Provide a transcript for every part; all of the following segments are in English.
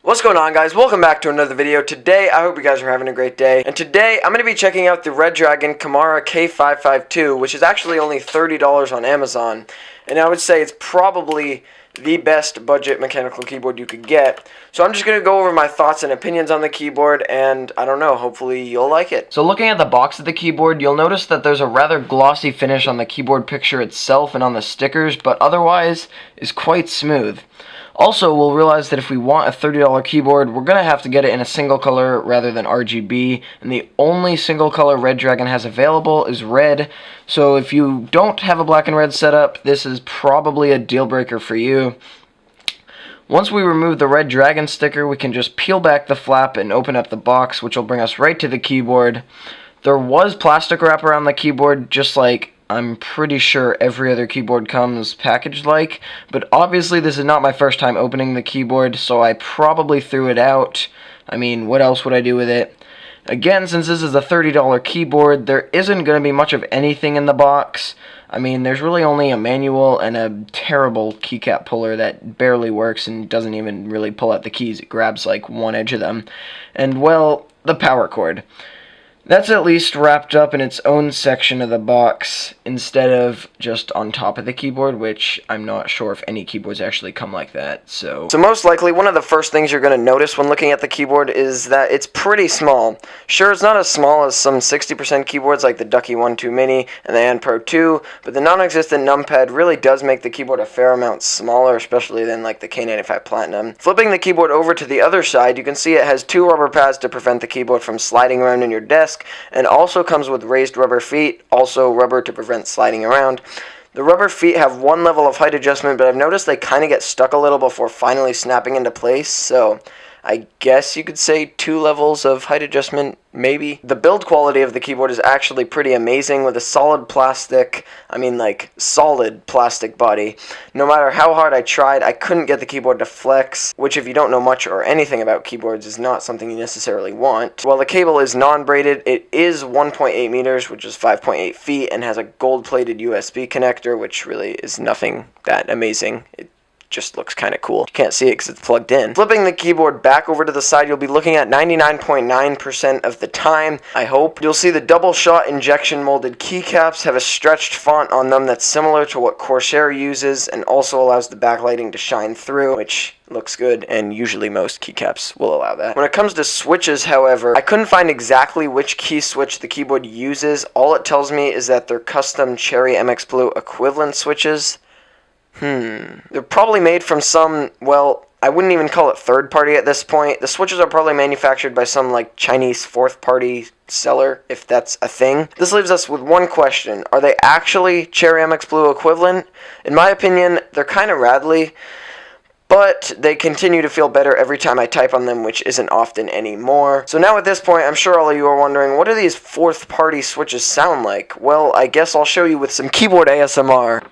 What's going on, guys? Welcome back to another video. Today, I hope you guys are having a great day. And today, I'm going to be checking out the Redragon Kumara K552, which is actually only $30 on Amazon. And I would say it's probably the best budget mechanical keyboard you could get. So I'm just going to go over my thoughts and opinions on the keyboard, and I don't know, hopefully you'll like it. So looking at the box of the keyboard, you'll notice that there's a rather glossy finish on the keyboard picture itself and on the stickers, but otherwise is quite smooth. Also, we'll realize that if we want a $30 keyboard, we're going to have to get it in a single color rather than RGB, and the only single color Redragon has available is red, so if you don't have a black and red setup, this is probably a deal breaker for you. Once we remove the Redragon sticker, we can just peel back the flap and open up the box, which will bring us right to the keyboard. There was plastic wrap around the keyboard, just like I'm pretty sure every other keyboard comes packaged like, but obviously this is not my first time opening the keyboard, so I probably threw it out. I mean, what else would I do with it? Again, since this is a $30 keyboard, there isn't going to be much of anything in the box. I mean, there's really only a manual and a terrible keycap puller that barely works and doesn't even really pull out the keys. It grabs like one edge of them. And, well, the power cord. That's at least wrapped up in its own section of the box instead of just on top of the keyboard, which I'm not sure if any keyboards actually come like that. So most likely one of the first things you're going to notice when looking at the keyboard is that it's pretty small. Sure, it's not as small as some 60% keyboards like the Ducky 1-2 Mini and the And Pro 2, but the non-existent numpad really does make the keyboard a fair amount smaller, especially than like the K95 Platinum. Flipping the keyboard over to the other side, you can see it has two rubber pads to prevent the keyboard from sliding around in your desk, and also comes with raised rubber feet, also rubber to prevent sliding around. The rubber feet have one level of height adjustment, but I've noticed they kind of get stuck a little before finally snapping into place, so I guess you could say 2 levels of height adjustment, maybe. The build quality of the keyboard is actually pretty amazing with a solid plastic, solid plastic body. No matter how hard I tried, I couldn't get the keyboard to flex, which if you don't know much or anything about keyboards is not something you necessarily want. While the cable is non-braided, it is 1.8 meters, which is 5.8 feet, and has a gold-plated USB connector, which really is nothing that amazing. It just looks kind of cool. You can't see it because it's plugged in. Flipping the keyboard back over to the side, you'll be looking at 99.9% of the time, I hope. You'll see the double shot injection molded keycaps have a stretched font on them that's similar to what Corsair uses and also allows the backlighting to shine through, which looks good, and usually most keycaps will allow that. When it comes to switches, however, I couldn't find exactly which key switch the keyboard uses. All it tells me is that they're custom Cherry MX Blue equivalent switches. They're probably made from some, well, I wouldn't even call it third party at this point. The switches are probably manufactured by some like Chinese fourth party seller, if that's a thing. This leaves us with one question. Are they actually Cherry MX Blue equivalent? In my opinion, they're kind of rattly, but they continue to feel better every time I type on them, which isn't often anymore. So now at this point, I'm sure all of you are wondering, what do these fourth party switches sound like? Well, I guess I'll show you with some keyboard ASMR.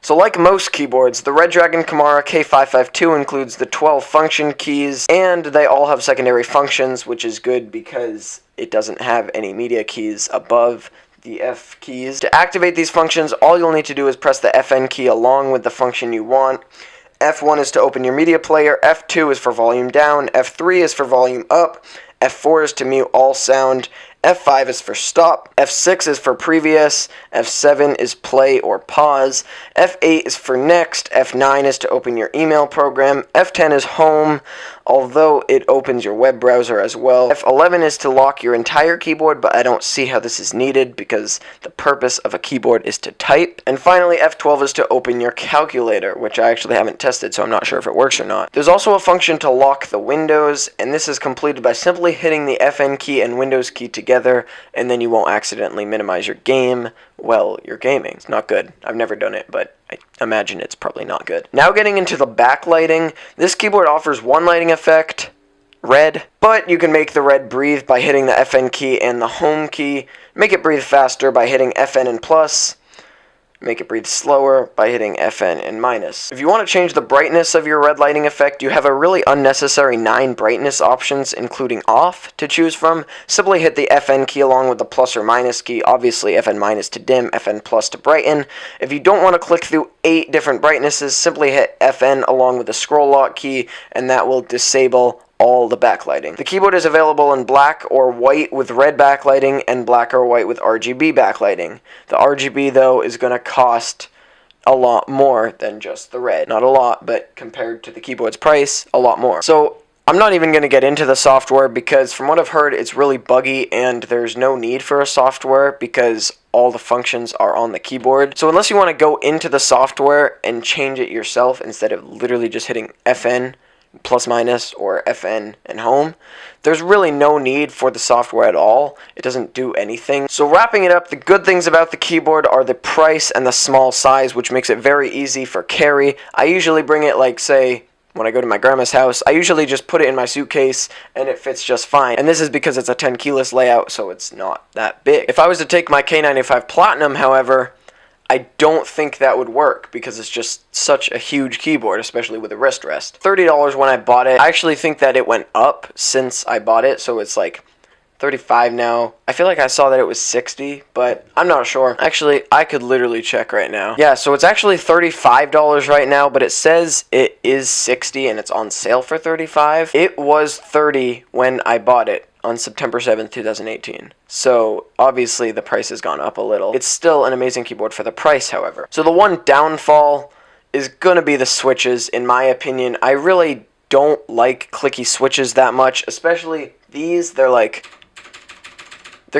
So like most keyboards, the Redragon Kumara K552 includes the 12 function keys, and they all have secondary functions, which is good because it doesn't have any media keys above the F keys. To activate these functions, all you'll need to do is press the FN key along with the function you want. F1 is to open your media player, F2 is for volume down, F3 is for volume up, F4 is to mute all sound, F5 is for stop, F6 is for previous, F7 is play or pause, F8 is for next, F9 is to open your email program, F10 is home, although it opens your web browser as well. F11 is to lock your entire keyboard, but I don't see how this is needed because the purpose of a keyboard is to type. And finally, F12 is to open your calculator, which I actually haven't tested, so I'm not sure if it works or not. There's also a function to lock the windows, and this is completed by simply hitting the FN key and Windows key together, and then you won't accidentally minimize your game while you're gaming. It's not good. I've never done it, but I imagine it's probably not good. Now getting into the backlighting, this keyboard offers one lighting effect, red, but you can make the red breathe by hitting the FN key and the home key, make it breathe faster by hitting FN and plus, make it breathe slower by hitting FN and minus. If you want to change the brightness of your red lighting effect, you have a really unnecessary 9 brightness options, including off, to choose from. Simply hit the FN key along with the plus or minus key, obviously FN minus to dim, FN plus to brighten. If you don't want to click through 8 different brightnesses, simply hit FN along with the scroll lock key, and that will disable all the backlighting. The keyboard is available in black or white with red backlighting and black or white with RGB backlighting. The RGB though is going to cost a lot more than just the red. Not a lot, but compared to the keyboard's price, a lot more. So I'm not even going to get into the software because from what I've heard it's really buggy and there's no need for a software because all the functions are on the keyboard. So unless you want to go into the software and change it yourself instead of literally just hitting FN plus minus or FN and home, there's really no need for the software at all. It doesn't do anything. So wrapping it up, the good things about the keyboard are the price and the small size, which makes it very easy for carry. I usually bring it, like, say when I go to my grandma's house, I usually just put it in my suitcase and it fits just fine. And this is because it's a 10 keyless layout, so it's not that big. If I was to take my K95 Platinum, however, I don't think that would work because it's just such a huge keyboard, especially with a wrist rest. $30 when I bought it. I actually think that it went up since I bought it, so it's like $35 now. I feel like I saw that it was $60, but I'm not sure. Actually, I could literally check right now. Yeah, so it's actually $35 right now, but it says it is $60 and it's on sale for $35. It was $30 when I bought it on September 7th, 2018. So obviously the price has gone up a little. It's still an amazing keyboard for the price, however. So the one downfall is gonna be the switches, in my opinion. I really don't like clicky switches that much, especially these. They're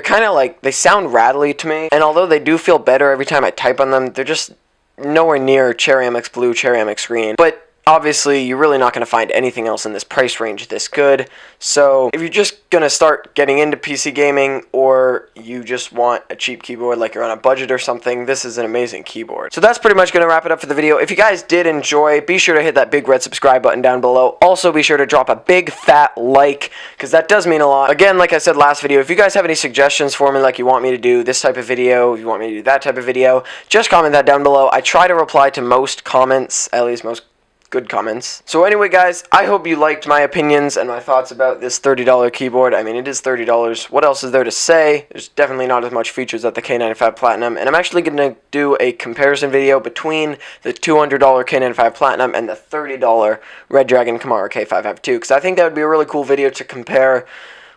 kind of like, they sound rattly to me, and although they do feel better every time I type on them, they're just nowhere near Cherry MX Blue, Cherry MX Green. But obviously, you're really not going to find anything else in this price range this good. So if you're just going to start getting into PC gaming, or you just want a cheap keyboard like you're on a budget or something, this is an amazing keyboard. So that's pretty much going to wrap it up for the video. If you guys did enjoy, be sure to hit that big red subscribe button down below. Also, be sure to drop a big fat like, because that does mean a lot. Again, like I said last video, if you guys have any suggestions for me, like you want me to do this type of video, if you want me to do that type of video, just comment that down below. I try to reply to most comments, at least most good comments. So anyway, guys, I hope you liked my opinions and my thoughts about this $30 keyboard. I mean, it is $30. What else is there to say? There's definitely not as much features as the K95 Platinum, and I'm actually going to do a comparison video between the $200 K95 Platinum and the $30 Redragon Kumara K552, because I think that would be a really cool video to compare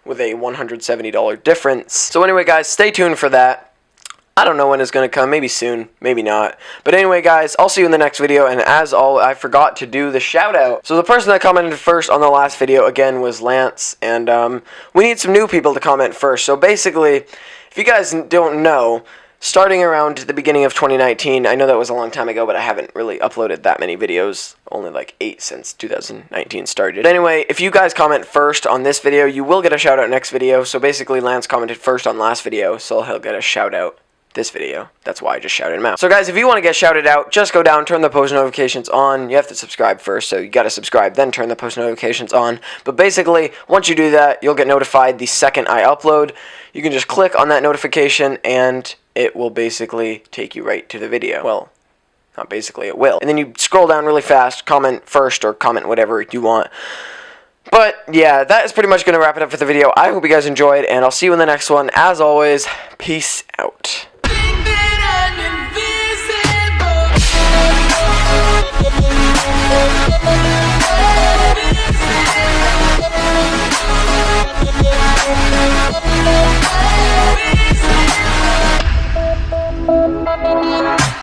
with a $170 difference. So anyway, guys, stay tuned for that. I don't know when it's going to come, maybe soon, maybe not. But anyway, guys, I'll see you in the next video, and as always, I forgot to do the shout-out. So the person that commented first on the last video, again, was Lance, and we need some new people to comment first. So basically, if you guys don't know, starting around the beginning of 2019, I know that was a long time ago, but I haven't really uploaded that many videos, only like 8 since 2019 started. Anyway, if you guys comment first on this video, you will get a shout-out next video. So basically, Lance commented first on last video, so he'll get a shout-out this video. That's why I just shouted him out. So guys, if you want to get shouted out, just go down, turn the post notifications on. You have to subscribe first, so you got to subscribe, then turn the post notifications on. But basically, once you do that, you'll get notified the second I upload. You can just click on that notification, and it will basically take you right to the video. Well, not basically, it will. And then you scroll down really fast, comment first, or comment whatever you want. But yeah, that is pretty much going to wrap it up for the video. I hope you guys enjoyed, and I'll see you in the next one. As always, peace out. Invisible.